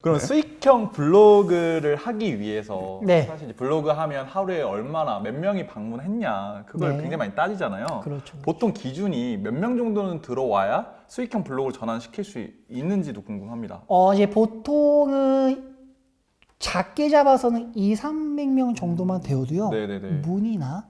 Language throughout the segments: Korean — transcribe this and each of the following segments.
그럼 수익형 블로그를 하기 위해서 네. 사실 블로그 하면 하루에 얼마나 몇 명이 방문했냐 그걸 네. 굉장히 많이 따지잖아요. 그렇죠. 보통 기준이 몇 명 정도는 들어와야 수익형 블로그를 전환시킬 수 있는지도 궁금합니다. 이제 보통은 작게 잡아서는 2, 300명 정도만 되어도요. 네네네. 문의나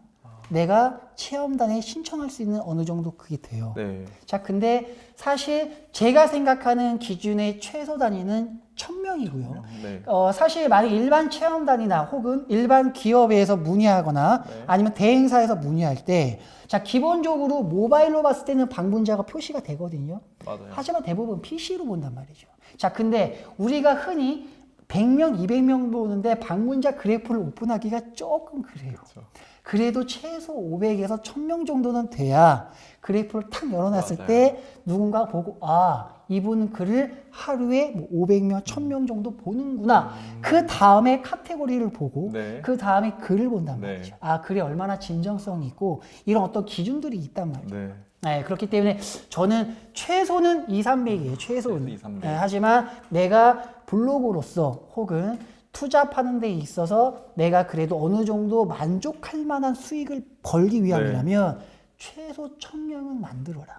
내가 체험단에 신청할 수 있는 어느 정도 그게 돼요. 네. 자, 근데 사실 제가 생각하는 기준의 최소 단위는 1000명이고요. 네. 사실 만약 일반 체험단이나 혹은 일반 기업에서 문의하거나 네. 아니면 대행사에서 문의할 때, 자, 기본적으로 모바일로 봤을 때는 방문자가 표시가 되거든요. 맞아요. 하지만 대부분 PC로 본단 말이죠. 자, 근데 우리가 흔히 100명, 200명 보는데 방문자 그래프를 오픈하기가 조금 그래요. 그렇죠. 그래도 최소 500에서 1000명 정도는 돼야 그래프를 탁 열어놨을 맞아요. 때 누군가 보고 이분 글을 하루에 뭐 500명, 1000명 정도 보는구나. 그 다음에 카테고리를 보고 네. 그 다음에 글을 본단 네. 말이죠. 글이 얼마나 진정성이 있고 이런 어떤 기준들이 있단 말이죠. 네. 네, 그렇기 때문에 저는 최소는 2, 300이에요. 최소는. 최소 2, 300. 네, 하지만 내가 블로그로서 혹은 투잡하는 데 있어서 내가 그래도 어느 정도 만족할 만한 수익을 벌기 위함이라면 최소 1000명은 만들어라.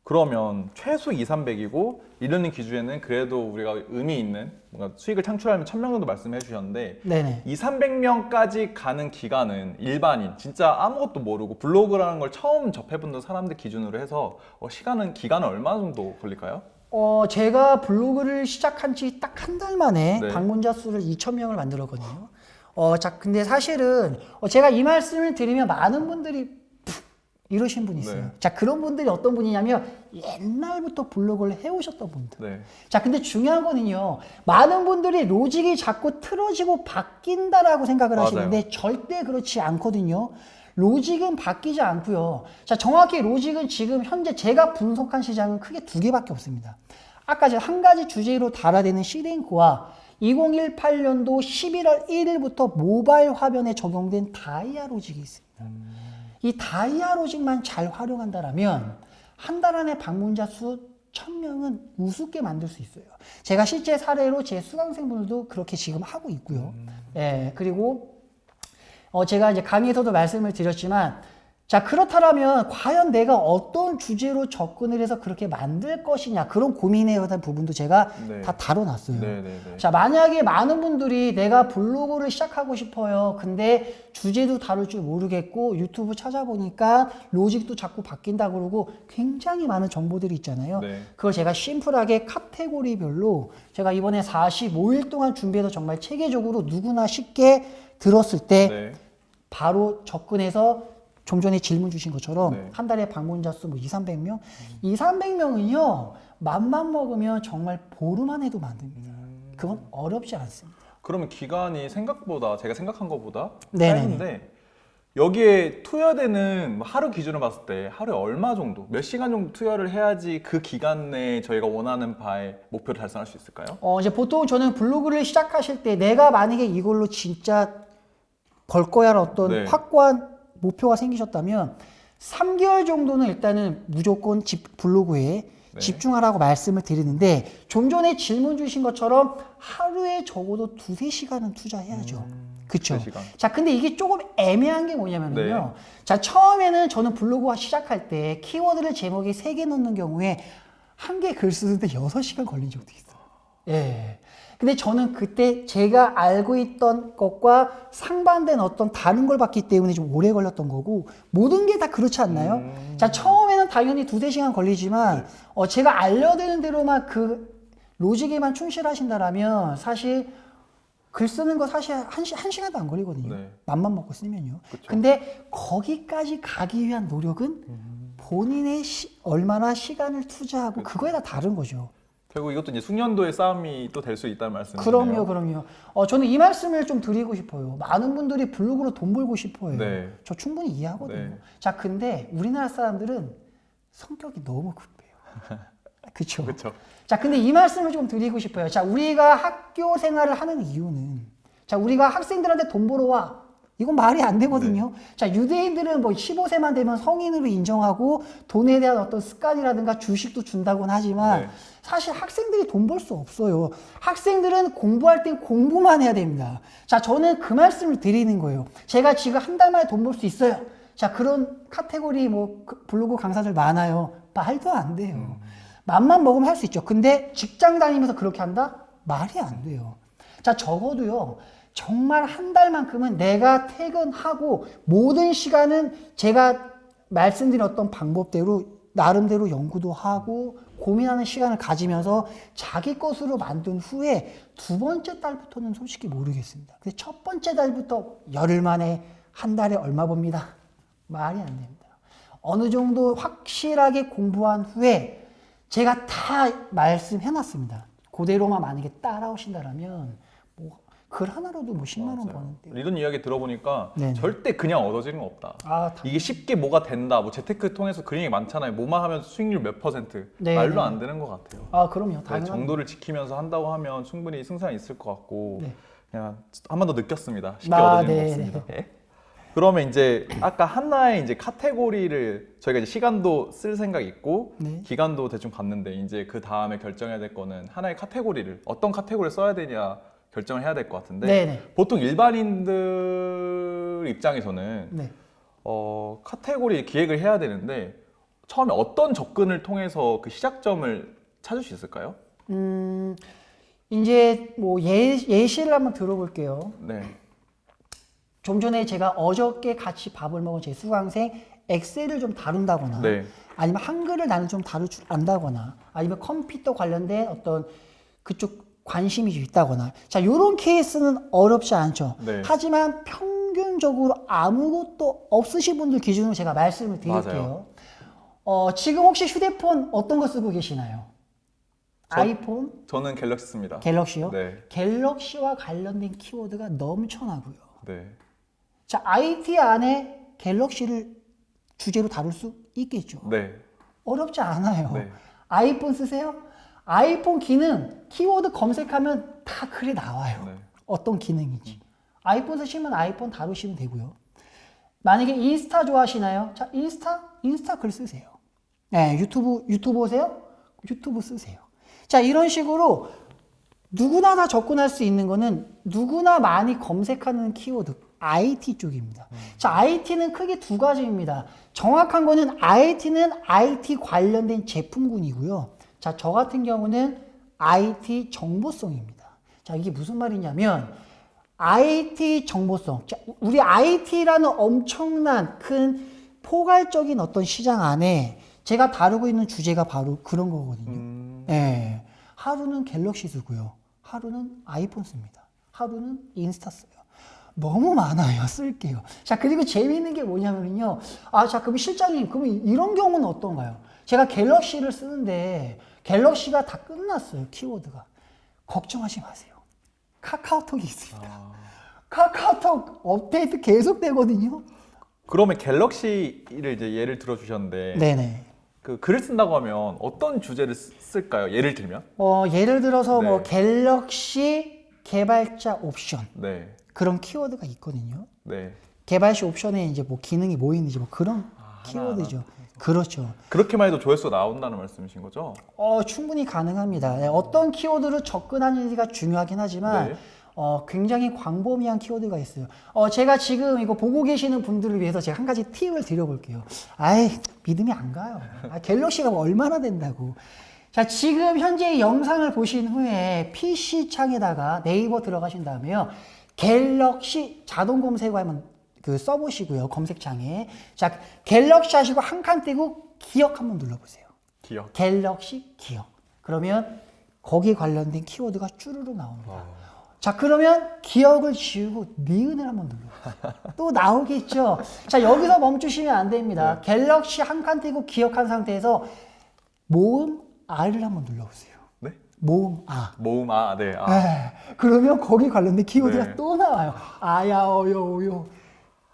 그러면 최소 2, 300이고 이러는 기준에는 그래도 우리가 의미 있는 뭔가 수익을 창출하려면 1000명 정도 말씀해 주셨는데 네네. 2, 300명까지 가는 기간은 일반인 진짜 아무것도 모르고 블로그라는 걸 처음 접해본 사람들 기준으로 해서 기간은 얼마 정도 걸릴까요? 제가 블로그를 시작한 지 딱 한 달 만에 네. 방문자 수를 2000명을 만들었거든요. 자, 근데 사실은 제가 이 말씀을 드리면 많은 분들이 이러신 분이 있어요. 네. 자, 그런 분들이 어떤 분이냐면 옛날부터 블로그를 해오셨던 분들. 네. 자, 근데 중요한 거는요. 많은 분들이 로직이 자꾸 틀어지고 바뀐다라고 생각을 맞아요. 하시는데 절대 그렇지 않거든요. 로직은 바뀌지 않고요. 자, 정확히 로직은 지금 현재 제가 분석한 시장은 크게 두 개밖에 없습니다. 아까 제가 한 가지 주제로 달아대는 시링크와 2018년도 11월 1일부터 모바일 화면에 적용된 다이아 로직이 있습니다. 이 다이아 로직만 잘 활용한다면 한 달 안에 방문자 수 1000명은 우습게 만들 수 있어요. 제가 실제 사례로 제 수강생분들도 그렇게 지금 하고 있고요. 예, 그리고 제가 이제 강의에서도 말씀을 드렸지만, 자, 그렇다면 과연 내가 어떤 주제로 접근을 해서 그렇게 만들 것이냐, 그런 고민에 대한 부분도 제가 네. 다 다뤄놨어요. 네, 네, 네. 자, 만약에 많은 분들이 내가 블로그를 시작하고 싶어요. 근데 주제도 다룰 줄 모르겠고 유튜브 찾아보니까 로직도 자꾸 바뀐다 그러고 굉장히 많은 정보들이 있잖아요. 네. 그걸 제가 심플하게 카테고리별로 제가 이번에 45일 동안 준비해서 정말 체계적으로 누구나 쉽게 들었을 때 네. 바로 접근해서 좀 전에 질문 주신 것처럼 네. 한 달에 방문자 수 뭐 2, 300명? 2, 300명은요. 맘만 먹으면 정말 보름 안에도 만듭니다. 그건 어렵지 않습니다. 그러면 기간이 생각보다 제가 생각한 것보다 네네네. 짧은데 여기에 투여되는 하루 기준으로 봤을 때 하루에 얼마 정도, 몇 시간 정도 투여를 해야지 그 기간 내에 저희가 원하는 바의 목표를 달성할 수 있을까요? 이제 보통 저는 블로그를 시작하실 때 내가 만약에 이걸로 진짜 벌 거야라는 어떤 네. 확고한 목표가 생기셨다면 3개월 정도는 일단은 무조건 블로그에 네. 집중하라고 말씀을 드리는데 좀 전에 질문 주신 것처럼 하루에 적어도 2, 3시간은 투자해야죠. 그쵸? 2-3시간. 자, 근데 이게 조금 애매한 게 뭐냐면요. 네. 자, 처음에는 저는 블로그가 시작할 때 키워드를 제목에 3개 넣는 경우에 한 개 글 쓰는데 6시간 걸린 적도 있어요. 예. 근데 저는 그때 제가 알고 있던 것과 상반된 어떤 다른 걸 봤기 때문에 좀 오래 걸렸던 거고 모든 게 다 그렇지 않나요? 자, 처음에는 당연히 2, 3시간 걸리지만 제가 알려드리는 대로만 그 로직에만 충실하신다라면 사실 글 쓰는 거 사실 한 시간도 안 걸리거든요. 네. 맘만 먹고 쓰면요. 그쵸. 근데 거기까지 가기 위한 노력은 본인의 얼마나 시간을 투자하고 그거에 다 다른 거죠. 결국 이것도 이제 숙련도의 싸움이 또 될 수 있다는 말씀이네요. 그럼요. 저는 이 말씀을 좀 드리고 싶어요. 많은 분들이 블로그로 돈 벌고 싶어요. 네. 저 충분히 이해하거든요. 네. 자, 근데 우리나라 사람들은 성격이 너무 급해요. 그쵸? 그렇죠. 자, 근데 이 말씀을 좀 드리고 싶어요. 자, 우리가 학교 생활을 하는 이유는, 자, 우리가 학생들한테 돈 벌어 와. 이건 말이 안 되거든요. 자, 유대인들은 뭐 15세만 되면 성인으로 인정하고 돈에 대한 어떤 습관이라든가 주식도 준다고는 하지만 네. 사실 학생들이 돈 벌 수 없어요. 학생들은 공부할 땐 공부만 해야 됩니다. 자, 저는 그 말씀을 드리는 거예요. 제가 지금 한 달 만에 돈 벌 수 있어요. 자, 그런 카테고리 뭐 블로그 강사들 많아요. 말도 안 돼요. 맘만 먹으면 할 수 있죠. 근데 직장 다니면서 그렇게 한다? 말이 안 돼요. 자, 적어도요. 정말 한 달만큼은 내가 퇴근하고 모든 시간은 제가 말씀드린 어떤 방법대로 나름대로 연구도 하고 고민하는 시간을 가지면서 자기 것으로 만든 후에 두 번째 달부터는 솔직히 모르겠습니다. 근데 첫 번째 달부터 열흘 만에 한 달에 얼마 법니다. 말이 안 됩니다. 어느 정도 확실하게 공부한 후에 제가 다 말씀해놨습니다. 그대로만 만약에 따라오신다면 뭐 글 하나로도 뭐 10만 원 맞아요. 버는데. 이런 이야기 들어보니까 네네. 절대 그냥 얻어지는 거 없다. 아, 이게 쉽게 뭐가 된다. 뭐 재테크 통해서 그런 얘기 많잖아요. 뭐만 하면 수익률 몇 %. 네, 말로 네. 안 되는 것 같아요. 아, 그럼요. 네, 당연한. 정도를 지키면서 한다고 하면 충분히 승산이 있을 것 같고 네. 그냥 한 번 더 느꼈습니다. 쉽게 아, 얻어지는 거 네, 없습니다. 그러면 이제 아까 하나의 이제 카테고리를 저희가 이제 시간도 쓸 생각이 있고 네. 기간도 대충 봤는데 이제 그 다음에 결정해야 될 거는 하나의 카테고리를 어떤 카테고리를 써야 되냐 결정을 해야 될 것 같은데 네네. 보통 일반인들 입장에서는 네. 카테고리 기획을 해야 되는데 처음에 어떤 접근을 통해서 그 시작점을 찾을 수 있을까요? 이제 뭐 예시를 한번 들어볼게요. 네. 좀 전에 제가 어저께 같이 밥을 먹은 제 수강생 엑셀을 좀 다룬다거나 네. 아니면 한글을 나는 좀 다룰 줄 안다거나 아니면 컴퓨터 관련된 어떤 그쪽 관심이 있다거나 자, 요런 케이스는 어렵지 않죠. 네. 하지만 평균적으로 아무것도 없으신 분들 기준으로 제가 말씀을 드릴게요. 지금 혹시 휴대폰 어떤 거 쓰고 계시나요? 아이폰? 저는 갤럭시 씁니다. 갤럭시요? 네. 갤럭시와 관련된 키워드가 넘쳐나고요. 네. 자, IT 안에 갤럭시를 주제로 다룰 수 있겠죠. 네. 어렵지 않아요. 네. 아이폰 쓰세요? 아이폰 기능, 키워드 검색하면 다 글이 나와요. 네. 어떤 기능인지. 아이폰 쓰시면 아이폰 다루시면 되고요. 만약에 인스타 좋아하시나요? 자, 인스타 글 쓰세요. 네, 유튜브 보세요? 유튜브 쓰세요. 자, 이런 식으로 누구나 다 접근할 수 있는 거는 누구나 많이 검색하는 키워드, IT 쪽입니다. 자, IT는 크게 두 가지입니다. 정확한 거는 IT는 IT 관련된 제품군이고요. 자, 저 같은 경우는 IT 정보성입니다. 자, 이게 무슨 말이냐면 IT 정보성. 자, 우리 IT라는 엄청난 큰 포괄적인 어떤 시장 안에 제가 다루고 있는 주제가 바로 그런 거거든요. 예. 하루는 갤럭시 쓰고요. 하루는 아이폰 씁니다. 하루는 인스타 써요. 너무 많아요. 쓸게요. 자, 그리고 재미있는 게 뭐냐면요. 아, 자, 그럼 실장님, 그러면 이런 경우는 어떤가요? 제가 갤럭시를 쓰는데 갤럭시가 다 끝났어요. 키워드가. 걱정하지 마세요. 카카오톡이 있습니다. 카카오톡 업데이트 계속 되거든요. 그러면 갤럭시를 이제 예를 들어 주셨는데 네네. 그 글을 쓴다고 하면 어떤 주제를 쓸까요? 예를 들면? 예를 들어서 뭐 네. 갤럭시 개발자 옵션 네. 그런 키워드가 있거든요. 네. 개발시 옵션에 이제 뭐 기능이 뭐 있는지 뭐 그런 키워드죠. 그렇죠. 그렇게만 해도 조회수가 나온다는 말씀이신 거죠? 충분히 가능합니다. 네, 어떤 키워드로 접근하는지가 중요하긴 하지만 네. 굉장히 광범위한 키워드가 있어요. 제가 지금 이거 보고 계시는 분들을 위해서 제가 한 가지 팁을 드려볼게요. 아이, 믿음이 안 가요. 갤럭시가 뭐 얼마나 된다고. 자, 지금 현재 이 영상을 보신 후에 PC 창에다가 네이버 들어가신 다음에요. 갤럭시 자동 검색어 한번 써보시고요. 검색창에. 자, 갤럭시 하시고 한 칸 떼고 기억 한번 눌러보세요. 기억. 갤럭시 기억. 그러면 거기에 관련된 키워드가 쭈르륵 나옵니다. 자, 그러면 기억을 지우고 니은을 한번 눌러보세요. 또 나오겠죠. 자, 여기서 멈추시면 안 됩니다. 갤럭시 한 칸 떼고 기억한 상태에서 모음 R을 한번 눌러보세요. 네? 모음 아. 모음 네. 그러면 거기 관련된 키워드가 네. 또 나와요. 아야, 어여, 오요.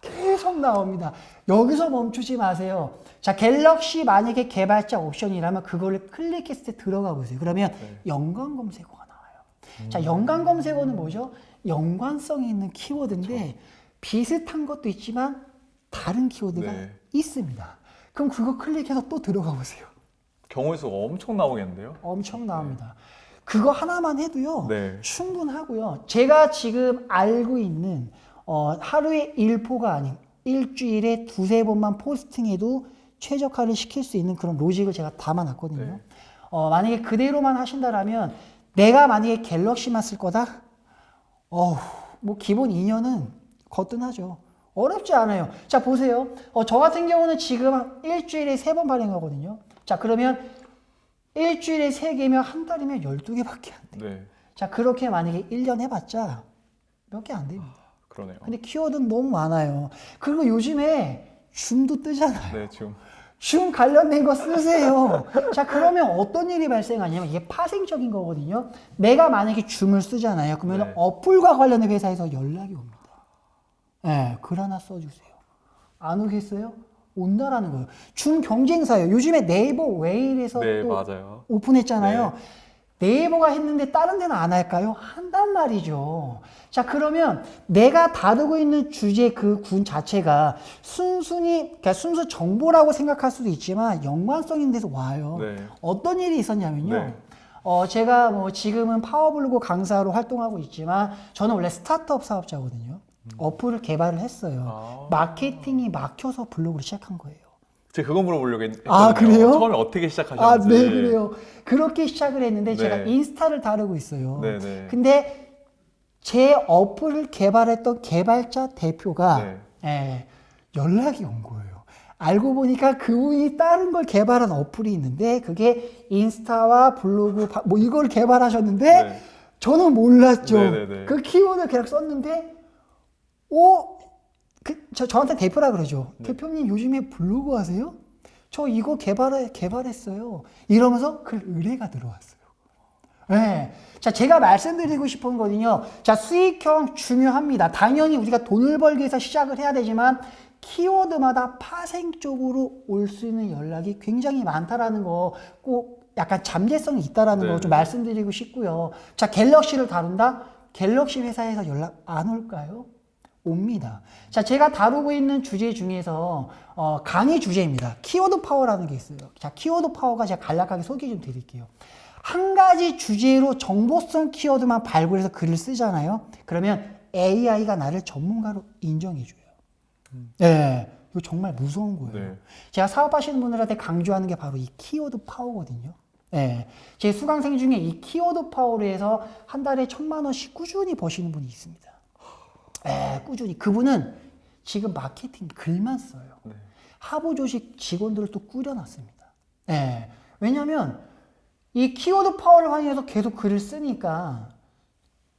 계속 나옵니다. 여기서 멈추지 마세요. 자, 갤럭시 만약에 개발자 옵션이라면 그거를 클릭했을 때 들어가 보세요. 그러면 연관 검색어가 나와요. 자, 연관 검색어는 뭐죠? 연관성이 있는 키워드인데 비슷한 것도 있지만 다른 키워드가 네. 있습니다. 그럼 그거 클릭해서 또 들어가 보세요. 경우의 수가 엄청 나오겠는데요? 엄청 나옵니다. 그거 하나만 해도요. 네. 충분하고요. 제가 지금 알고 있는 하루에 1포가 아닌 일주일에 2-3번만 포스팅해도 최적화를 시킬 수 있는 그런 로직을 제가 담아놨거든요. 네. 만약에 그대로만 하신다라면 내가 만약에 갤럭시만 쓸 거다? 뭐 기본 2년은 거뜬하죠. 어렵지 않아요. 자, 보세요. 저 같은 경우는 지금 일주일에 3번 발행하거든요. 자, 그러면 일주일에 3개면 한 달이면 12개밖에 안 돼요. 네. 자, 그렇게 만약에 1년 해봤자 몇 개 안 됩니다. 그러네요. 근데 키워드는 너무 많아요. 그리고 요즘에 줌도 뜨잖아요. 네, 지금. 줌 관련된 거 쓰세요. 자, 그러면 어떤 일이 발생하냐면 이게 파생적인 거거든요. 내가 만약에 줌을 쓰잖아요. 그러면 네. 어플과 관련된 회사에서 연락이 옵니다. 네, 글 하나 써주세요. 안 오겠어요? 온다라는 거예요. 줌 경쟁사예요. 요즘에 네이버 웨일에서 네, 또 맞아요. 오픈했잖아요. 네이버가 했는데 다른 데는 안 할까요? 한단 말이죠. 자, 그러면 내가 다루고 있는 주제 그 군 자체가 그러니까 순수 정보라고 생각할 수도 있지만 연관성 있는 데서 와요. 네. 어떤 일이 있었냐면요. 네. 제가 뭐 지금은 파워블로그 강사로 활동하고 있지만 저는 원래 스타트업 사업자거든요. 어플을 개발을 했어요. 마케팅이 막혀서 블로그를 시작한 거예요. 제가 그거 물어보려고 했거든요. 아, 그래요? 처음에 어떻게 시작하셨는지. 네, 그래요. 그렇게 시작을 했는데 네. 제가 인스타를 다루고 있어요. 네, 네. 근데 제 어플을 개발했던 개발자 대표가 연락이 온 거예요. 알고 보니까 그분이 다른 걸 개발한 어플이 있는데 그게 인스타와 블로그 뭐 이걸 개발하셨는데 네. 저는 몰랐죠. 네네네. 그 키워드 그냥 썼는데 저한테 대표라 그러죠. 대표님 요즘에 블로그 하세요? 저 이거 개발했어요. 이러면서 그 의뢰가 들어왔어요. 네. 자, 제가 말씀드리고 싶은 거는요. 자, 수익형 중요합니다. 당연히 우리가 돈을 벌기 위해서 시작을 해야 되지만 키워드마다 파생적으로 올 수 있는 연락이 굉장히 많다라는 거 꼭 약간 잠재성이 있다라는 거 좀 말씀드리고 싶고요. 자, 갤럭시를 다룬다? 갤럭시 회사에서 연락 안 올까요? 옵니다. 자, 제가 다루고 있는 주제 중에서 강의 주제입니다. 키워드 파워라는 게 있어요. 자, 키워드 파워가 제가 간략하게 소개 좀 드릴게요. 한 가지 주제로 정보성 키워드만 발굴해서 글을 쓰잖아요. 그러면 AI가 나를 전문가로 인정해줘요. 네, 이거 정말 무서운 거예요. 네. 제가 사업하시는 분들한테 강조하는 게 바로 이 키워드 파워거든요. 네, 제 수강생 중에 이 키워드 파워로 해서 한 달에 1,000만 원씩 꾸준히 버시는 분이 있습니다. 꾸준히. 그분은 지금 마케팅 글만 써요. 네. 하부 조직 직원들을 또 꾸려놨습니다. 왜냐하면 이 키워드 파워를 활용해서 계속 글을 쓰니까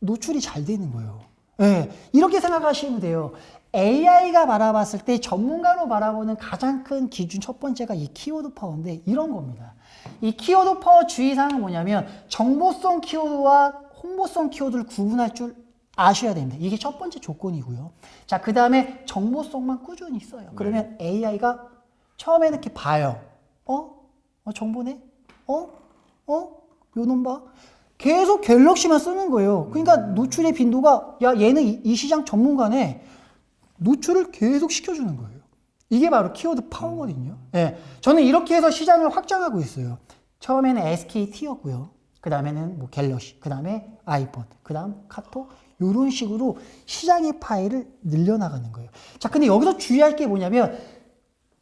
노출이 잘 되는 거예요. 이렇게 생각하시면 돼요. AI가 바라봤을 때 전문가로 바라보는 가장 큰 기준 첫 번째가 이 키워드 파워인데 이런 겁니다. 이 키워드 파워 주의사항은 뭐냐면 정보성 키워드와 홍보성 키워드를 구분할 줄 아셔야 됩니다. 이게 첫 번째 조건이고요. 자, 그 다음에 정보성만 꾸준히 써요. 그러면 AI가 처음에는 이렇게 봐요. 정보네? 요놈 봐. 계속 갤럭시만 쓰는 거예요. 그러니까 노출의 빈도가 야, 얘는 이 시장 전문가네. 노출을 계속 시켜주는 거예요. 이게 바로 키워드 파워거든요. 저는 이렇게 해서 시장을 확장하고 있어요. 처음에는 SKT였고요. 그 다음에는 뭐 갤럭시, 그 다음에 아이폰, 그 다음 카톡, 이런 식으로 시장의 파일을 늘려나가는 거예요. 자, 근데 여기서 주의할 게 뭐냐면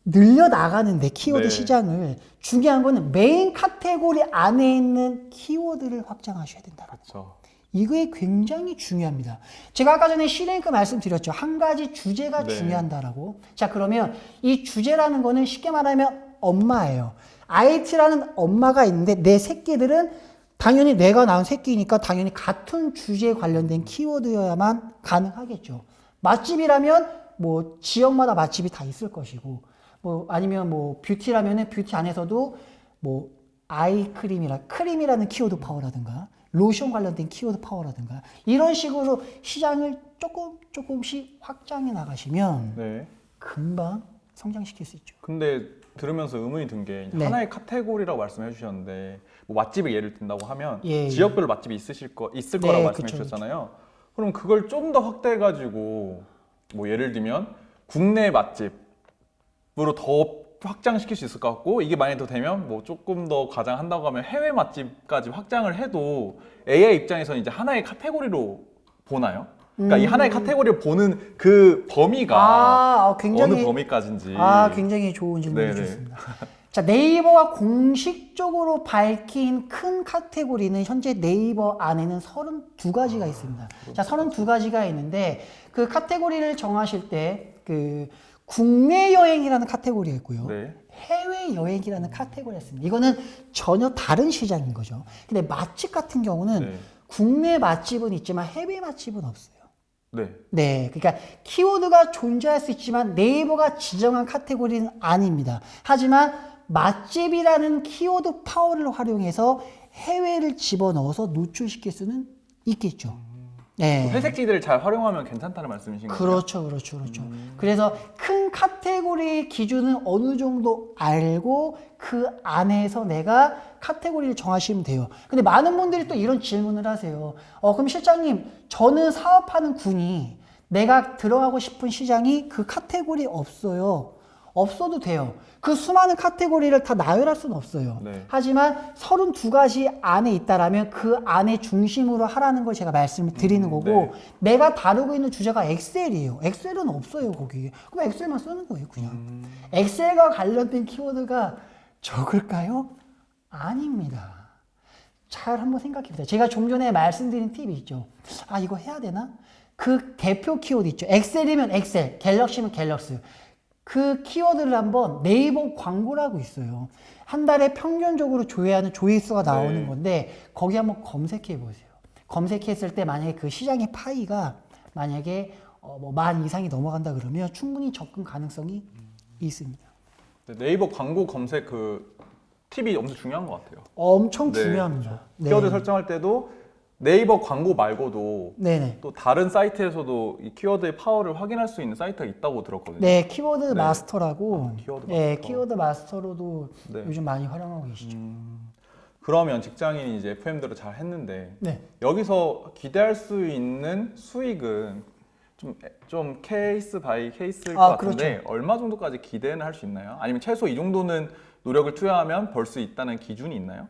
늘려나가는데 키워드 시장을 중요한 거는 메인 카테고리 안에 있는 키워드를 확장하셔야 된다는 거죠. 이게 굉장히 중요합니다. 제가 아까 전에 C랭크 말씀드렸죠. 한 가지 주제가 중요한다라고. 자, 그러면 이 주제라는 거는 쉽게 말하면 엄마예요. IT라는 엄마가 있는데 내 새끼들은 당연히 내가 낳은 새끼니까 당연히 같은 주제에 관련된 키워드여야만 가능하겠죠. 맛집이라면 뭐 지역마다 맛집이 다 있을 것이고 뭐 아니면 뭐 뷰티라면은 뷰티 안에서도 뭐 크림이라는 키워드 파워라든가 로션 관련된 키워드 파워라든가 이런 식으로 시장을 조금씩 확장해 나가시면 금방 성장시킬 수 있죠. 근데 들으면서 의문이 든 게 하나의 카테고리라고 말씀해 주셨는데 뭐 맛집을 예를 든다고 하면 지역별로 맛집이 있을 거라고 말씀해 주셨잖아요. 그럼 그걸 좀 더 확대해 가지고 뭐 예를 들면 국내 맛집으로 더 확장시킬 수 있을 것 같고, 이게 만약에 더 되면 뭐 조금 더 과장한다고 하면 해외 맛집까지 확장을 해도 AI 입장에서는 이제 하나의 카테고리로 보나요? 그러니까 이 하나의 카테고리를 보는 그 범위가 굉장히, 어느 범위까지인지. 굉장히 좋은 질문 네네. 주셨습니다. 자, 네이버가 공식적으로 밝힌 큰 카테고리는 현재 네이버 안에는 32가지가 있습니다. 자, 32가지가 있는데 그 카테고리를 정하실 때 그 국내 여행이라는 카테고리가 있고요. 네. 해외 여행이라는 카테고리가 있습니다. 이거는 전혀 다른 시장인 거죠. 근데 맛집 같은 경우는 네. 국내 맛집은 있지만 해외 맛집은 없어요. 네. 네, 그러니까 키워드가 존재할 수 있지만 네이버가 지정한 카테고리는 아닙니다. 하지만 맛집이라는 키워드 파워를 활용해서 해외를 집어넣어서 노출시킬 수는 있겠죠. 네. 회색지들을 잘 활용하면 괜찮다는 말씀이신 거죠? 그렇죠. 그래서 큰 카테고리의 기준은 어느 정도 알고 그 안에서 내가 카테고리를 정하시면 돼요. 근데 많은 분들이 또 이런 질문을 하세요. 그럼 실장님, 저는 사업하는 군이 내가 들어가고 싶은 시장이 그 카테고리 없어요. 없어도 돼요. 그 수많은 카테고리를 다 나열할 수는 없어요. 네. 하지만 32가지 안에 있다라면 그 안에 중심으로 하라는 걸 제가 말씀을 드리는 거고, 네. 내가 다루고 있는 주제가 엑셀이에요. 엑셀은 없어요, 거기. 그럼 엑셀만 쓰는 거예요, 그냥. 엑셀과 관련된 키워드가 적을까요? 아닙니다. 잘 한번 생각해 보세요. 제가 좀 전에 말씀드린 팁이 있죠. 이거 해야 되나? 그 대표 키워드 있죠. 엑셀이면 엑셀, 갤럭시면 갤럭시. 그 키워드를 한번 네이버 광고라고 있어요. 한 달에 평균적으로 조회하는 조회수가 나오는 네. 건데 거기 한번 검색해 보세요. 검색했을 때 만약에 그 시장의 파이가 만약에 뭐 10,000 이상이 넘어간다 그러면 충분히 접근 가능성이 있습니다. 네이버 광고 검색 그 팁이 엄청 중요한 것 같아요. 엄청 네, 중요합니다. 네. 키워드 설정할 때도 네이버 광고 말고도 네네. 또 다른 사이트에서도 이 키워드의 파워를 확인할 수 있는 사이트가 있다고 들었거든요. 네, 키워드 네. 마스터라고. 키워드 네, 마스터. 키워드 마스터로도 네. 요즘 많이 활용하고 계시죠. 그러면 직장인이 이제 FM대로 잘 했는데 네. 여기서 기대할 수 있는 수익은 좀 케이스 바이 케이스일 것 같은데 그렇죠. 얼마 정도까지 기대는 할 수 있나요? 아니면 최소 이 정도는 노력을 투여하면 벌 수 있다는 기준이 있나요?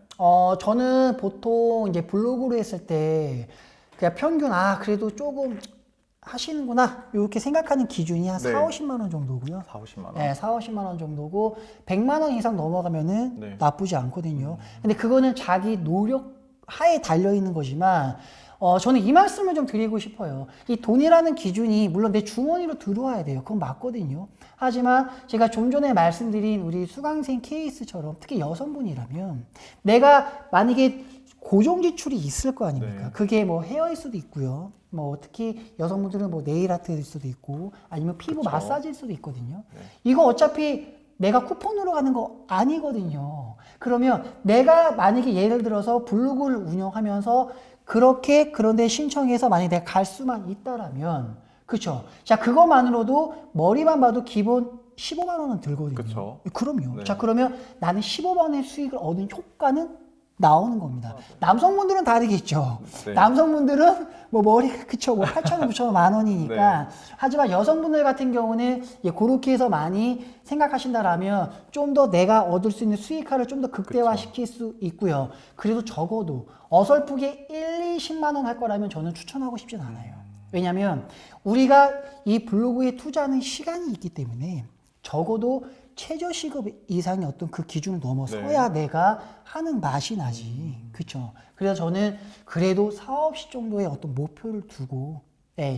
저는 보통 이제 블로그로 했을 때 그냥 평균 그래도 조금 하시는구나 이렇게 생각하는 기준이 한 네. 4, 50만 원 정도고요. 4, 50만 원. 네, 4, 50만 원 정도고 100만 원 이상 넘어가면은 네. 나쁘지 않거든요. 근데 그거는 자기 노력 하에 달려 있는 거지만 저는 이 말씀을 좀 드리고 싶어요. 이 돈이라는 기준이 물론 내 주머니로 들어와야 돼요. 그건 맞거든요. 하지만 제가 좀 전에 말씀드린 우리 수강생 케이스처럼 특히 여성분이라면 내가 만약에 고정 지출이 있을 거 아닙니까? 네. 그게 뭐 헤어일 수도 있고요. 뭐 특히 여성분들은 뭐 네일 아트일 수도 있고 아니면 피부 그쵸. 마사지일 수도 있거든요. 네. 이거 어차피 내가 쿠폰으로 가는 거 아니거든요. 그러면 내가 만약에 예를 들어서 블로그를 운영하면서 그런데 신청해서 만약에 내가 갈 수만 있다라면 그쵸? 자, 그것만으로도 머리만 봐도 기본 15만 원은 들거든요. 그쵸. 그럼요. 네. 자, 그러면 나는 15만원의 수익을 얻은 효과는 나오는 겁니다. 남성분들은 다르겠죠. 네. 남성분들은 뭐 머리가 그쵸 뭐 8,000원, 9,000원, 만 원이니까. 네. 하지만 여성분들 같은 경우는 그렇게 해서 많이 생각하신다라면 좀 더 내가 얻을 수 있는 수익화를 좀 더 극대화시킬 수 있고요. 그래도 적어도 어설프게 1, 20만 원 할 거라면 저는 추천하고 싶진 않아요. 왜냐하면 우리가 이 블로그에 투자하는 시간이 있기 때문에 적어도 최저시급 이상의 어떤 그 기준을 넘어서야 내가 하는 맛이 나지. 그쵸? 그래서 저는 그래도 사업시 정도의 어떤 목표를 두고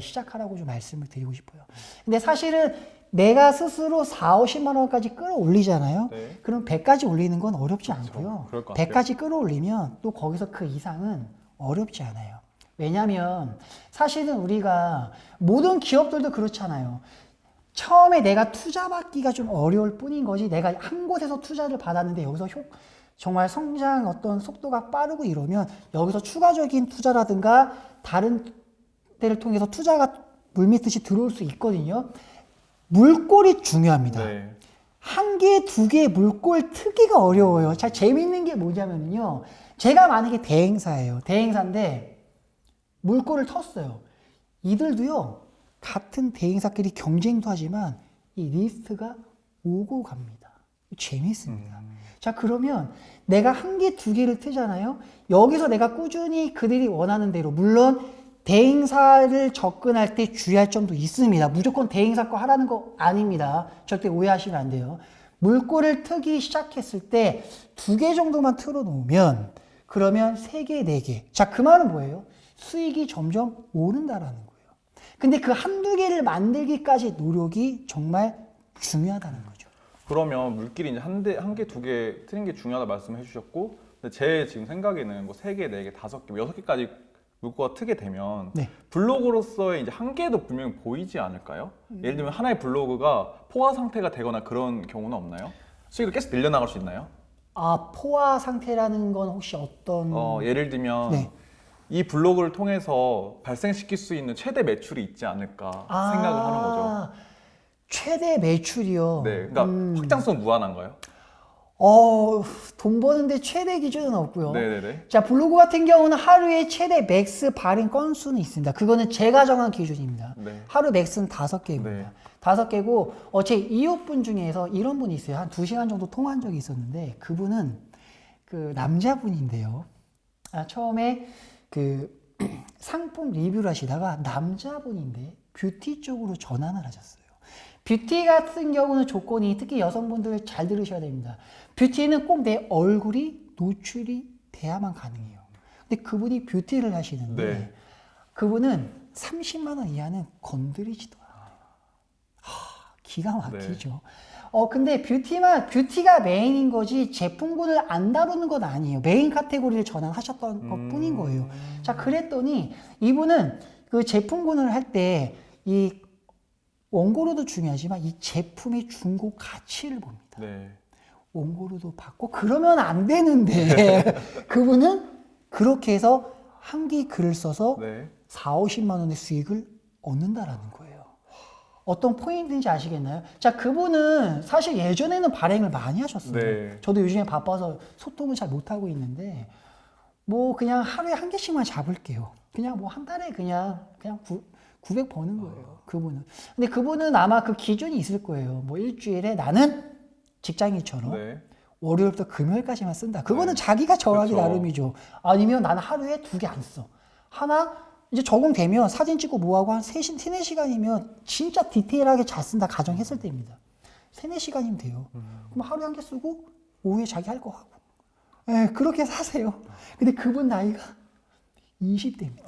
시작하라고 좀 말씀을 드리고 싶어요. 근데 사실은 내가 스스로 4, 50만 원까지 끌어올리잖아요. 네. 그럼 100까지 올리는 건 어렵지 않고요. 그럴 것 같아요. 100까지 끌어올리면 또 거기서 그 이상은 어렵지 않아요. 왜냐하면 사실은 우리가 모든 기업들도 그렇잖아요. 처음에 내가 투자받기가 좀 어려울 뿐인 거지 내가 한 곳에서 투자를 받았는데 여기서 정말 성장 어떤 속도가 빠르고 이러면 여기서 추가적인 투자라든가 다른 데를 통해서 투자가 물밀듯이 들어올 수 있거든요. 물꼬리 중요합니다. 네. 한 개, 두 개의 물꼬를 트기가 어려워요. 자, 재밌는 게 뭐냐면요. 제가 만약에 대행사예요. 대행사인데 물꼬를 텄어요. 이들도요. 같은 대행사끼리 경쟁도 하지만 이 리스트가 오고 갑니다. 재밌습니다. 자, 그러면 내가 한 개, 두 개를 트잖아요. 여기서 내가 꾸준히 그들이 원하는 대로, 물론 대행사를 접근할 때 주의할 점도 있습니다. 무조건 대행사 거 하라는 거 아닙니다. 절대 오해하시면 안 돼요. 물꼬를 트기 시작했을 때 두 개 정도만 틀어 놓으면 그러면 세 개, 네 개. 자, 그 말은 뭐예요? 수익이 점점 오른다라는 거예요. 근데 그 한두 개를 만들기까지 노력이 정말 중요하다는 거죠. 그러면 물길이 이제 한 개, 두 개 트는 게 중요하다 말씀해 주셨고, 근데 제 지금 생각에는 뭐 세 개, 네 개, 다섯 개, 뭐 여섯 개까지 물꼬가 트게 되면 네. 블로그로서의 이제 한계도 분명히 보이지 않을까요? 예를 들면 하나의 블로그가 포화 상태가 되거나 그런 경우는 없나요? 수익을 계속 늘려나갈 수 있나요? 아, 포화 상태라는 건 혹시 어떤? 예를 들면 네. 이 블로그를 통해서 발생시킬 수 있는 최대 매출이 있지 않을까 생각을 하는 거죠. 최대 매출이요. 네, 그러니까 확장성 무한한가요? 돈 버는데 최대 기준은 없고요. 네네네. 자, 블로그 같은 경우는 하루에 최대 맥스 발행 건수는 있습니다. 그거는 제가 정한 기준입니다. 네. 하루 맥스는 5개입니다. 네. 5개고, 제 이웃분 중에서 이런 분이 있어요. 한 2시간 정도 통화한 적이 있었는데, 그분은 그 남자분인데요. 처음에 그 상품 리뷰를 하시다가 남자분인데 뷰티 쪽으로 전환을 하셨어요. 뷰티 같은 경우는 조건이, 특히 여성분들 잘 들으셔야 됩니다. 뷰티는 꼭 내 얼굴이 노출이 돼야만 가능해요. 근데 그분이 뷰티를 하시는데 네. 그분은 30만 원 이하는 건드리지도 않아요. 기가 막히죠. 네. 근데 뷰티가 메인인 거지 제품군을 안 다루는 건 아니에요. 메인 카테고리를 전환하셨던 것 뿐인 거예요. 자, 그랬더니 이분은 그 제품군을 할 때 이 원고료도 중요하지만 이 제품의 중고 가치를 봅니다. 네. 원고료도 받고 그러면 안 되는데 그분은 그렇게 해서 한 개 글을 써서 네. 4, 50만 원의 수익을 얻는다라는 거예요. 어떤 포인트인지 아시겠나요? 자, 그분은 사실 예전에는 발행을 많이 하셨어요. 네. 저도 요즘에 바빠서 소통을 잘 못하고 있는데 뭐 그냥 하루에 한 개씩만 잡을게요. 그냥 뭐 한 달에 그냥 900 버는 거예요. 그분은. 근데 그분은 아마 그 기준이 있을 거예요. 뭐 일주일에 나는 직장인처럼 네. 월요일부터 금요일까지만 쓴다. 그거는 네. 자기가 정하기 그렇죠. 나름이죠. 아니면 나는 하루에 2개 안 써. 하나 이제 적응되면 사진 찍고 뭐하고 한 3-4시간이면 진짜 디테일하게 잘 쓴다 가정했을 때입니다. 3-4시간이면 돼요. 그럼 하루에 한 개 쓰고 오후에 자기 할 거 하고. 네, 그렇게 사세요. 근데 그분 나이가 20대입니다.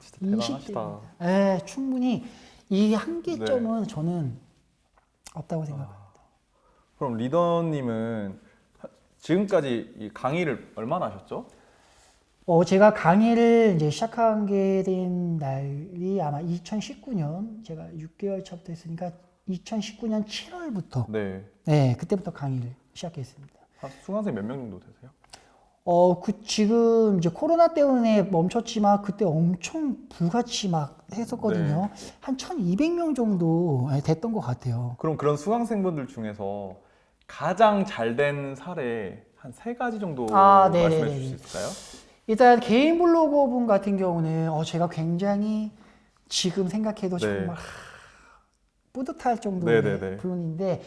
진짜 대단하시다. 네, 충분히 이 한계점은 저는 없다고 생각합니다. 그럼 리더님은 지금까지 이 강의를 얼마나 하셨죠? 제가 강의를 이제 시작한 게 된 날이 아마 2019년, 제가 6개월 차부터 했으니까 2019년 7월부터, 네. 네, 그때부터 강의를 시작했습니다. 수강생 몇 명 정도 되세요? 지금 이제 코로나 때문에 멈췄지만 그때 엄청 불같이 막 했었거든요. 한 1200명 정도 됐던 것 같아요. 그럼 그런 수강생분들 중에서 가장 잘 된 사례 한 3가지 정도 말씀해 주실 수 있을까요? 일단 개인 블로거 분 같은 경우는 제가 굉장히 지금 생각해도 정말 뿌듯할 정도의 분인데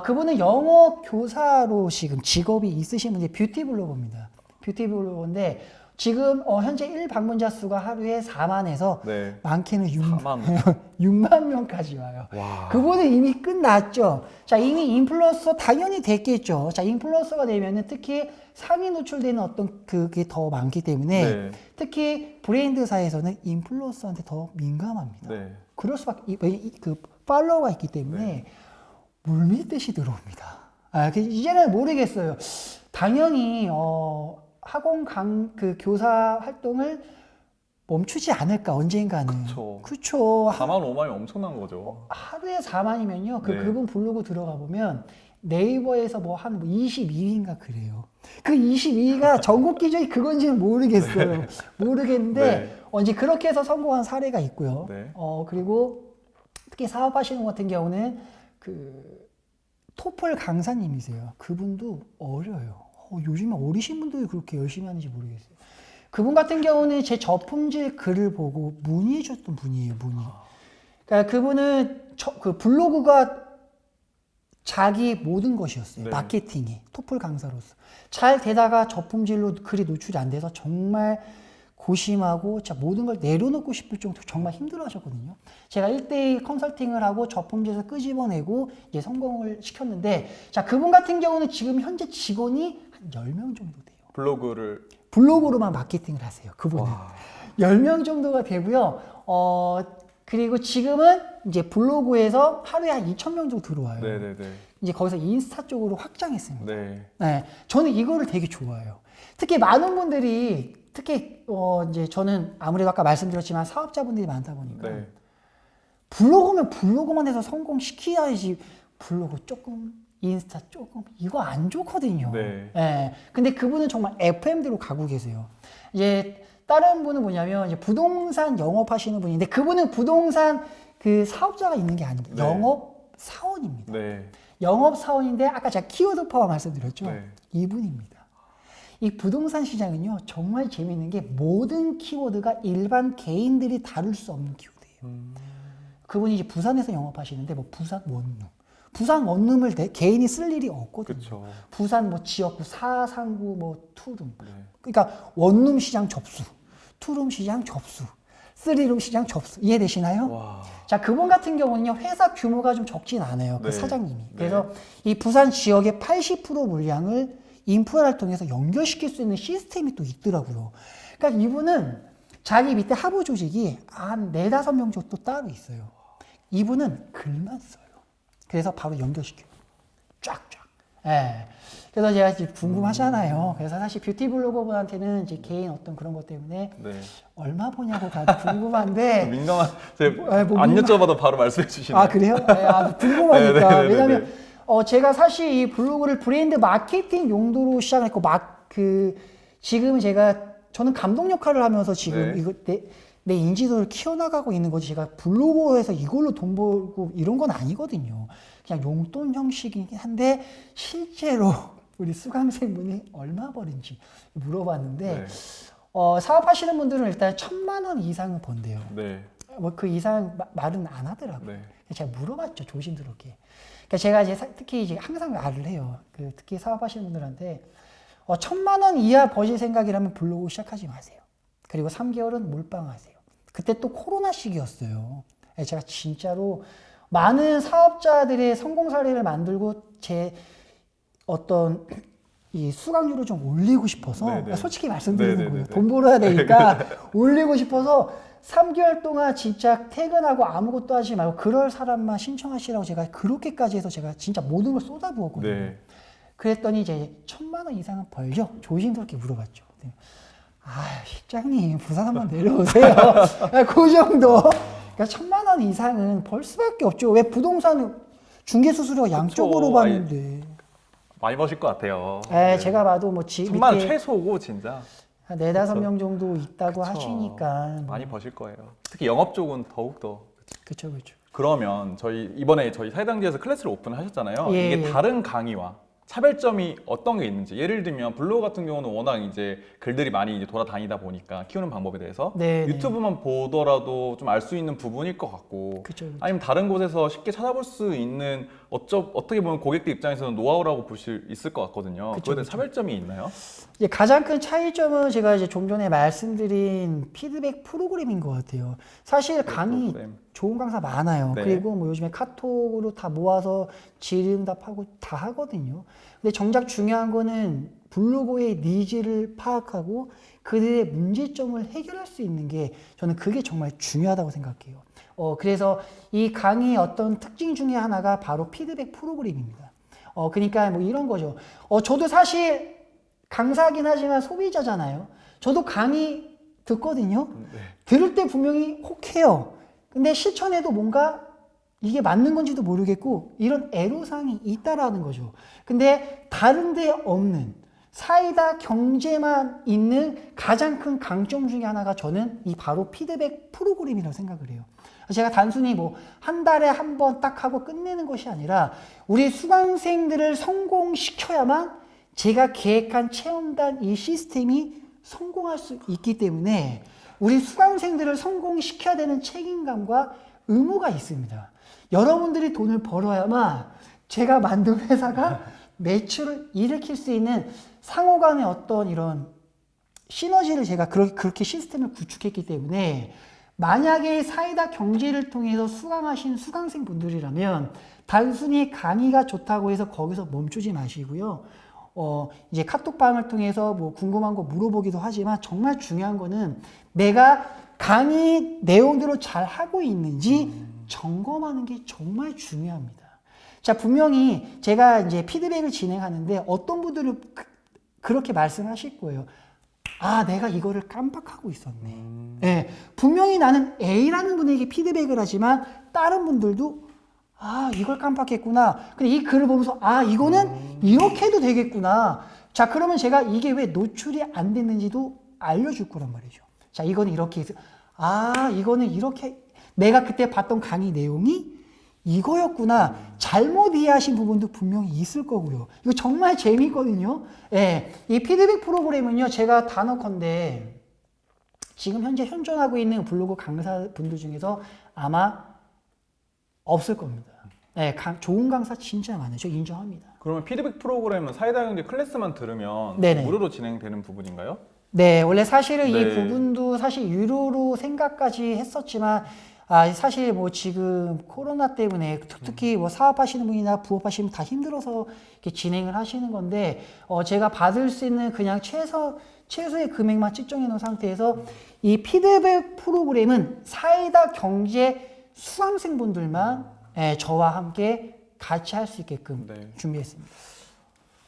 그분은 영어 교사로 지금 직업이 있으신 분이 뷰티 블로거입니다. 뷰티 블로거인데 지금 현재 1방문자 수가 하루에 4만에서 많게는 6만 명까지 와요. 와. 그분은 이미 끝났죠. 자, 이미 인플루언서 당연히 됐겠죠. 자, 인플루언서가 되면은 특히 상위 노출되는 어떤 그게 더 많기 때문에 특히 브랜드사에서는 인플루언서한테 더 민감합니다. 그럴 수밖에 그 팔로워가 있기 때문에 물밀듯이 들어옵니다. 이제는 모르겠어요. 당연히 학원 그 교사 활동을 멈추지 않을까 언젠가는. 그렇죠. 4만 5만이 엄청난 거죠. 하루에 4만이면요. 그분 블로그 들어가 보면 네이버에서 뭐 한 22위인가 그래요. 그 22위가 전국 기준이 그건지는 모르겠어요. 모르겠는데 이제 그렇게 해서 성공한 사례가 있고요. 그리고 특히 사업하시는 것 같은 경우는 그 토플 강사님이세요. 그분도 어려요. 요즘에 어리신 분들이 그렇게 열심히 하는지 모르겠어요. 그분 같은 경우는 제 저품질 글을 보고 문의해 줬던 분이에요, 문의. 그러니까 그분은 그 블로그가 자기 모든 것이었어요. 네. 마케팅이 토플 강사로서 잘 되다가 저품질로 글이 노출이 안 돼서 정말 고심하고 진짜 모든 걸 내려놓고 싶을 정도로 정말 힘들어하셨거든요. 제가 1대1 컨설팅을 하고 저품질에서 끄집어내고 이제 성공을 시켰는데, 자, 그분 같은 경우는 지금 현재 직원이 한 10명 정도 돼요. 블로그로만 마케팅을 하세요. 그분은. 와. 10명 정도가 되고요. 그리고 지금은 이제 블로그에서 하루에 한 2,000명 정도 들어와요. 네네네. 이제 거기서 인스타 쪽으로 확장했습니다. 네. 네, 저는 이거를 되게 좋아해요. 특히 많은 분들이 특히 이제 저는 아무래도 아까 말씀드렸지만 사업자분들이 많다 보니까 네. 블로그면 블로그만 해서 성공시켜야지 블로그 조금 인스타 조금 이거 안 좋거든요. 네. 네, 근데 그분은 정말 FM대로 가고 계세요. 이제 다른 분은 뭐냐면 이제 부동산 영업하시는 분인데 그분은 부동산 그 사업자가 있는 게 아닙니다. 네. 영업 사원입니다. 네. 영업 사원인데 아까 제가 키워드 파워 말씀드렸죠. 네. 이분입니다. 이 부동산 시장은요 정말 재미있는 게 모든 키워드가 일반 개인들이 다룰 수 없는 키워드예요. 그분이 이제 부산에서 영업하시는데 뭐 부산 원룸을 개인이 쓸 일이 없거든요. 그렇죠. 부산 뭐 지역구 사상구 뭐 투룸. 네. 그러니까 원룸 시장 접수, 투룸 시장 접수, 쓰리룸 시장 접수. 이해되시나요? 와. 자, 그분 같은 경우는요, 회사 규모가 좀 적진 않아요. 그 네. 사장님이. 네. 그래서 이 부산 지역의 80% 물량을 인프라를 통해서 연결시킬 수 있는 시스템이 또 있더라고요. 그러니까 이분은 자기 밑에 하부 조직이 한 4, 5명 정도 따로 있어요. 이분은 글만 써요. 그래서 바로 연결시켜요. 쫙쫙. 예. 그래서 제가 지금 궁금하잖아요. 그래서 사실 뷰티 블로거분한테는 이제 개인 어떤 그런 것 때문에 네. 얼마 버냐고 다들 궁금한데. 민감한 뭐 안 여쭤봐도 바로 말씀해 주시네요. 아, 그래요? 네, 아, 궁금하니까. 네, 네, 네, 왜냐면, 네. 제가 사실 이 블로그를 브랜드 마케팅 용도로 시작했고, 지금 저는 감독 역할을 하면서 지금 네. 이거 내 인지도를 키워나가고 있는 거지. 제가 블로그에서 이걸로 돈 벌고 이런 건 아니거든요. 그냥 용돈 형식이긴 한데, 실제로 우리 수강생분이 얼마 벌인지 물어봤는데, 네. 사업하시는 분들은 일단 1,000만 원 이상은 번대요. 네. 뭐 그 이상 말은 안 하더라고요. 네. 제가 물어봤죠, 조심스럽게. 그러니까 제가 이제 특히 이제 항상 말을 해요. 특히 사업하시는 분들한테 1,000만 원 이하 버실 생각이라면 블로그 시작하지 마세요. 그리고 3개월은 몰빵하세요. 그때 또 코로나 시기였어요. 제가 진짜로 많은 사업자들의 성공 사례를 만들고 제 어떤 이 수강료를 좀 올리고 싶어서 네네. 솔직히 말씀드리는 네네네네. 거예요. 돈 벌어야 되니까 올리고 싶어서 3개월 동안 진짜 퇴근하고 아무것도 하지 말고 그럴 사람만 신청하시라고 제가 그렇게까지 해서 제가 진짜 모든 걸 쏟아부었거든요. 네. 그랬더니 이제 1,000만 원 이상은 벌죠? 조심스럽게 물어봤죠. 아, 실장님 부산 한번 내려오세요. 그 정도. 그러니까 1,000만 원 이상은 벌 수밖에 없죠. 왜 부동산 중개 수수료가 양쪽으로 받는데. 많이 버실 것 같아요. 제가 봐도 뭐 1,000만 원 밑에 최소고 진짜 한 4, 5명 정도 있다고 그쵸. 하시니까. 많이 버실 거예요. 특히 영업 쪽은 더욱 더. 그렇죠. 그러면 이번에 저희 사회당지에서 클래스를 오픈하셨잖아요. 예, 이게 예. 다른 강의와 차별점이 어떤 게 있는지, 예를 들면 블로그 같은 경우는 워낙 이제 글들이 많이 이제 돌아다니다 보니까 키우는 방법에 대해서 네, 유튜브만 보더라도 좀 알 수 있는 부분일 것 같고, 그쵸. 아니면 다른 곳에서 쉽게 찾아볼 수 있는 어떻게 보면 고객들 입장에서는 노하우라고 볼 수 있을 것 같거든요. 그쵸, 그거에 대한 차별점이 있나요? 이제 가장 큰 차이점은 제가 이제 좀 전에 말씀드린 피드백 프로그램인 것 같아요. 사실 강의 프로그램. 좋은 강사 많아요. 네. 그리고 뭐 요즘에 카톡으로 다 모아서 질의응답하고 다 하거든요. 근데 정작 중요한 거는 블로거의 니즈를 파악하고 그들의 문제점을 해결할 수 있는 게 저는 그게 정말 중요하다고 생각해요. 그래서 이 강의의 어떤 특징 중에 하나가 바로 피드백 프로그램입니다. 그러니까 뭐 이런 거죠. 저도 사실 강사긴 하지만 소비자잖아요. 저도 강의 듣거든요. 네. 들을 때 분명히 혹해요. 근데 실천해도 뭔가 이게 맞는 건지도 모르겠고 이런 애로사항이 있다라는 거죠. 근데 다른 데 없는 사이다 경제만 있는 가장 큰 강점 중에 하나가 저는 이 바로 피드백 프로그램이라고 생각을 해요. 제가 단순히 뭐 한 달에 한 번 딱 하고 끝내는 것이 아니라 우리 수강생들을 성공시켜야만 제가 계획한 체험단 이 시스템이 성공할 수 있기 때문에 우리 수강생들을 성공시켜야 되는 책임감과 의무가 있습니다. 여러분들이 돈을 벌어야만 제가 만든 회사가 매출을 일으킬 수 있는 상호 간의 어떤 이런 시너지를 제가 그렇게 시스템을 구축했기 때문에 만약에 사이다 경제를 통해서 수강하신 수강생 분들이라면 단순히 강의가 좋다고 해서 거기서 멈추지 마시고요. 이제 카톡방을 통해서 뭐 궁금한 거 물어보기도 하지만 정말 중요한 거는 내가 강의 내용대로 잘 하고 있는지 점검하는 게 정말 중요합니다. 자, 분명히 제가 이제 피드백을 진행하는데 어떤 분들은 그렇게 말씀하실 거예요. 아, 내가 이거를 깜빡하고 있었네. 네, 분명히 나는 A라는 분에게 피드백을 하지만 다른 분들도 아, 이걸 깜빡했구나. 근데 이 글을 보면서 아, 이거는 이렇게 해도 되겠구나. 자, 그러면 제가 이게 왜 노출이 안 됐는지도 알려줄 거란 말이죠. 자, 이거는 이렇게 해서 아, 이거는 이렇게 내가 그때 봤던 강의 내용이 이거였구나. 잘못 이해하신 부분도 분명히 있을 거고요. 이거 정말 재미있거든요. 예, 이 피드백 프로그램은요, 제가 단언컨대 지금 현재 현존하고 있는 블로그 강사분들 중에서 아마 없을 겁니다. 예, 좋은 강사 진짜 많아요. 저 인정합니다. 그러면 피드백 프로그램은 사이다 경제 클래스만 들으면 네네. 무료로 진행되는 부분인가요? 네, 원래 사실은 이 네. 부분도 사실 유료로 생각까지 했었지만 사실 뭐 지금 코로나 때문에 특히 뭐 사업하시는 분이나 부업하시는 분 다 힘들어서 이렇게 진행을 하시는 건데 제가 받을 수 있는 그냥 최소의 금액만 측정해 놓은 상태에서 이 피드백 프로그램은 사이다 경제 수강생분들만 저와 함께 같이 할 수 있게끔 네. 준비했습니다.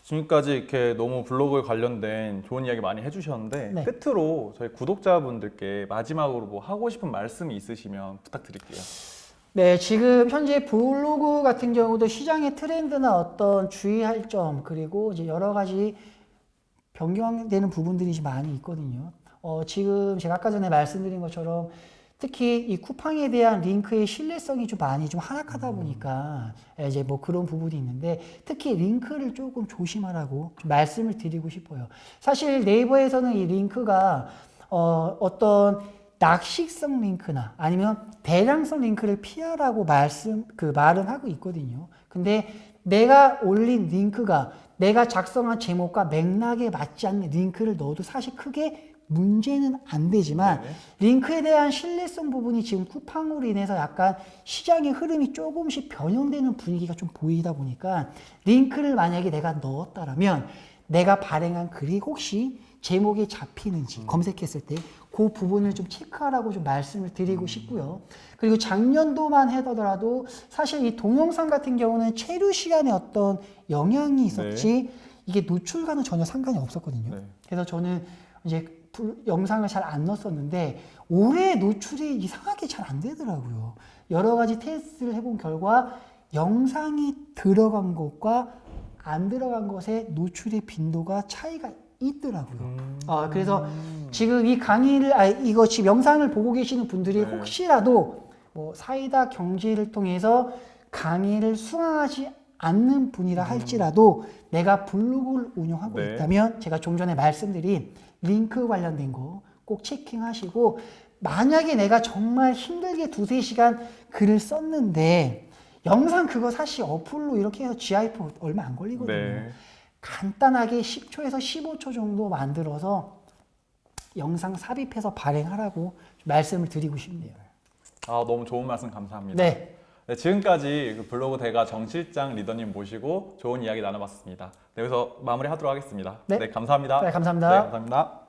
지금까지 이렇게 너무 블로그에 관련된 좋은 이야기 많이 해주셨는데 네. 끝으로 저희 구독자분들께 마지막으로 뭐 하고 싶은 말씀이 있으시면 부탁드릴게요. 네, 지금 현재 블로그 같은 경우도 시장의 트렌드나 어떤 주의할 점 그리고 이제 여러 가지 변경되는 부분들이 많이 있거든요. 지금 제가 아까 전에 말씀드린 것처럼 특히 이 쿠팡에 대한 링크의 신뢰성이 좀 많이 좀 하락하다 보니까 이제 뭐 그런 부분이 있는데 특히 링크를 조금 조심하라고 좀 말씀을 드리고 싶어요. 사실 네이버에서는 이 링크가 어떤 낚시성 링크나 아니면 대량성 링크를 피하라고 말은 하고 있거든요. 근데 내가 올린 링크가 내가 작성한 제목과 맥락에 맞지 않는 링크를 넣어도 사실 크게 문제는 안 되지만 네네. 링크에 대한 신뢰성 부분이 지금 쿠팡으로 인해서 약간 시장의 흐름이 조금씩 변형되는 분위기가 좀 보이다 보니까 링크를 만약에 내가 넣었다라면 내가 발행한 글이 혹시 제목에 잡히는지 검색했을 때 그 부분을 좀 체크하라고 좀 말씀을 드리고 싶고요. 그리고 작년도만 해더라도 사실 이 동영상 같은 경우는 체류 시간에 어떤 영향이 있었지 이게 노출과는 전혀 상관이 없었거든요. 네. 그래서 저는 이제 영상을 잘 안 넣었었는데 올해 노출이 이상하게 잘 안 되더라고요. 여러 가지 테스트를 해본 결과 영상이 들어간 것과 안 들어간 것의 노출의 빈도가 차이가 있더라고요. 그래서 지금 이 이거 지금 영상을 보고 계시는 분들이 네. 혹시라도 뭐 사이다 경제를 통해서 강의를 수강하지 않는 분이라 할지라도 내가 블로그를 운영하고 네. 있다면 제가 좀 전에 말씀드린 링크 관련된 거 꼭 체킹하시고 만약에 내가 정말 힘들게 2-3시간 글을 썼는데 영상 그거 사실 어플로 이렇게 해서 GIF 얼마 안 걸리거든요. 네. 간단하게 10초에서 15초 정도 만들어서 영상 삽입해서 발행하라고 말씀을 드리고 싶네요. 너무 좋은 말씀 감사합니다. 네. 네, 지금까지 그 블로그 대가 정 실장 리더님 모시고 좋은 이야기 나눠봤습니다. 네, 여기서 마무리하도록 하겠습니다. 네. 감사합니다. 네, 감사합니다. 네, 감사합니다.